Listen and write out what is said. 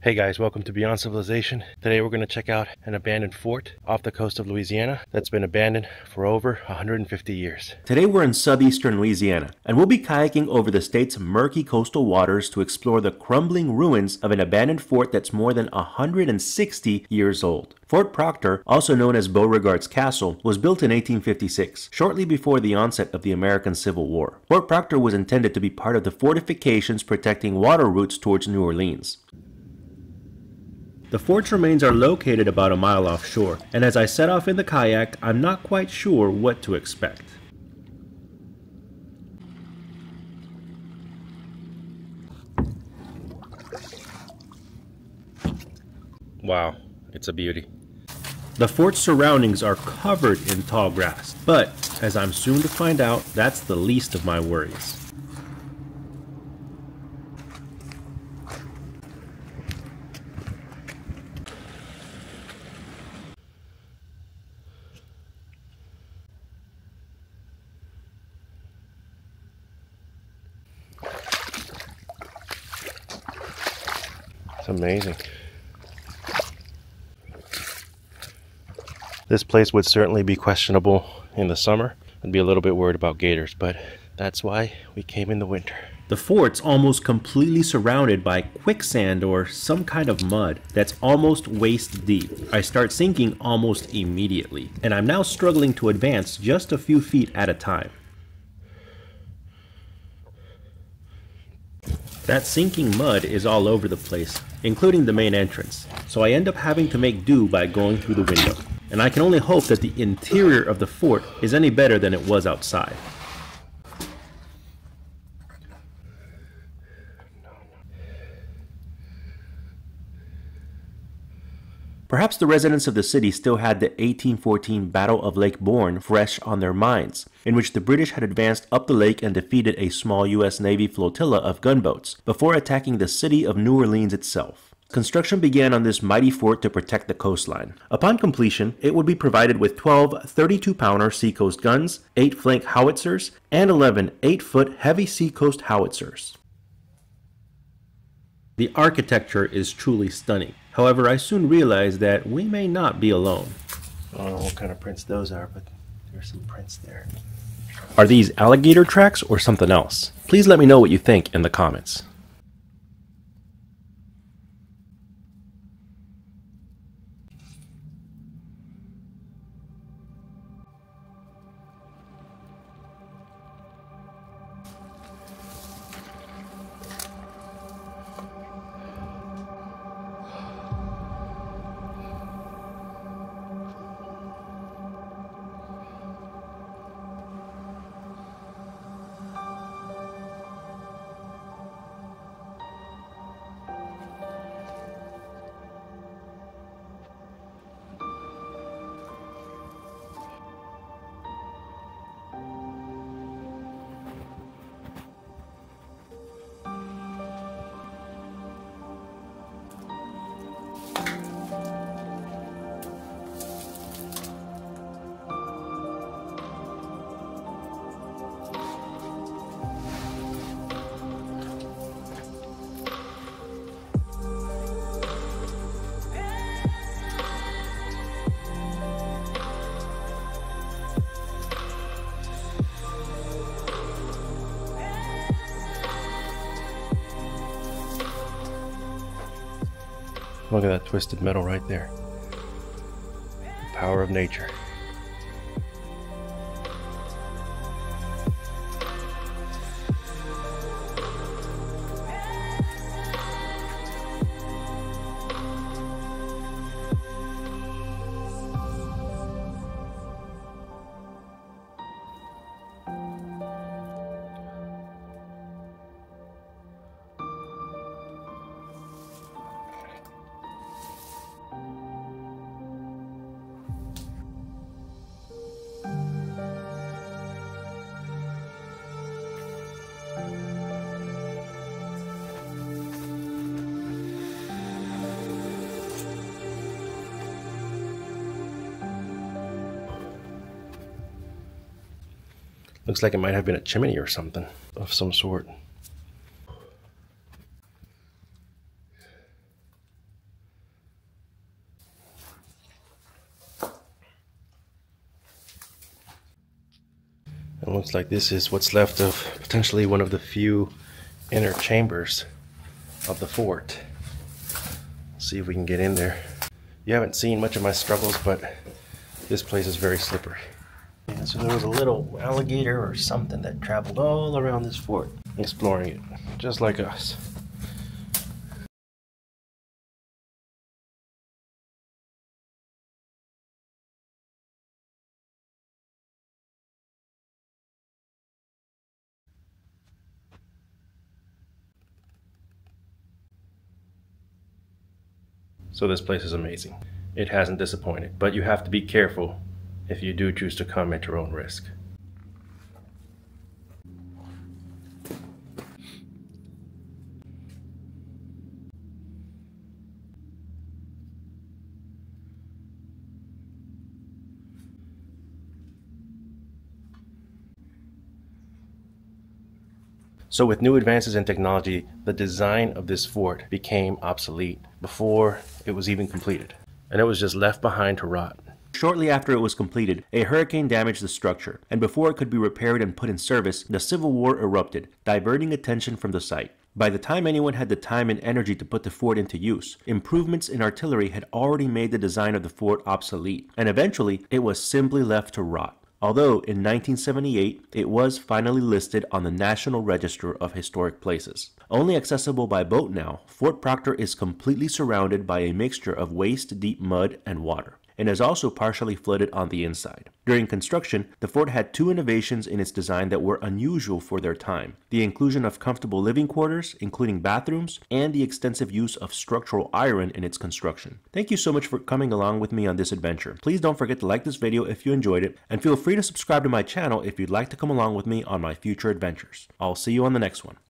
Hey guys, welcome to Beyond Civilization. Today we're going to check out an abandoned fort off the coast of Louisiana that's been abandoned for over 150 years. Today we're in southeastern Louisiana, and we'll be kayaking over the state's murky coastal waters to explore the crumbling ruins of an abandoned fort that's more than 160 years old. Fort Proctor, also known as Beauregard's Castle, was built in 1856, shortly before the onset of the American Civil War. Fort Proctor was intended to be part of the fortifications protecting water routes towards New Orleans. The fort's remains are located about a mile offshore, and as I set off in the kayak, I'm not quite sure what to expect. Wow, it's a beauty. The fort's surroundings are covered in tall grass, but as I'm soon to find out, that's the least of my worries. It's amazing. This place would certainly be questionable in the summer. I'd be a little bit worried about gators, but that's why we came in the winter. The fort's almost completely surrounded by quicksand or some kind of mud that's almost waist deep. I start sinking almost immediately, and I'm now struggling to advance just a few feet at a time. That sinking mud is all over the place, including the main entrance, so I end up having to make do by going through the window. And I can only hope that the interior of the fort is any better than it was outside. Perhaps the residents of the city still had the 1814 Battle of Lake Borgne fresh on their minds, in which the British had advanced up the lake and defeated a small U.S. Navy flotilla of gunboats, before attacking the city of New Orleans itself. Construction began on this mighty fort to protect the coastline. Upon completion, it would be provided with 12 32-pounder seacoast guns, 8 flank howitzers, and 11 8-foot heavy seacoast howitzers. The architecture is truly stunning. However, I soon realized that we may not be alone. I don't know what kind of prints those are, but there's some prints there. Are these alligator tracks or something else? Please let me know what you think in the comments. Look at that twisted metal right there. The power of nature. Looks like it might have been a chimney or something of some sort. It looks like this is what's left of potentially one of the few inner chambers of the fort. Let's see if we can get in there. You haven't seen much of my struggles, but this place is very slippery. And so there was a little alligator or something that traveled all around this fort, exploring it, just like us. So this place is amazing. It hasn't disappointed, but you have to be careful if you do choose to come at your own risk. So with new advances in technology, the design of this fort became obsolete before it was even completed, and it was just left behind to rot. Shortly after it was completed, a hurricane damaged the structure, and before it could be repaired and put in service, the Civil War erupted, diverting attention from the site. By the time anyone had the time and energy to put the fort into use, improvements in artillery had already made the design of the fort obsolete, and eventually it was simply left to rot. Although in 1978, it was finally listed on the National Register of Historic Places. Only accessible by boat now, Fort Proctor is completely surrounded by a mixture of waist-deep mud and water, and is also partially flooded on the inside. During construction, the fort had two innovations in its design that were unusual for their time: the inclusion of comfortable living quarters, including bathrooms, and the extensive use of structural iron in its construction. Thank you so much for coming along with me on this adventure. Please don't forget to like this video if you enjoyed it, and feel free to subscribe to my channel if you'd like to come along with me on my future adventures. I'll see you on the next one.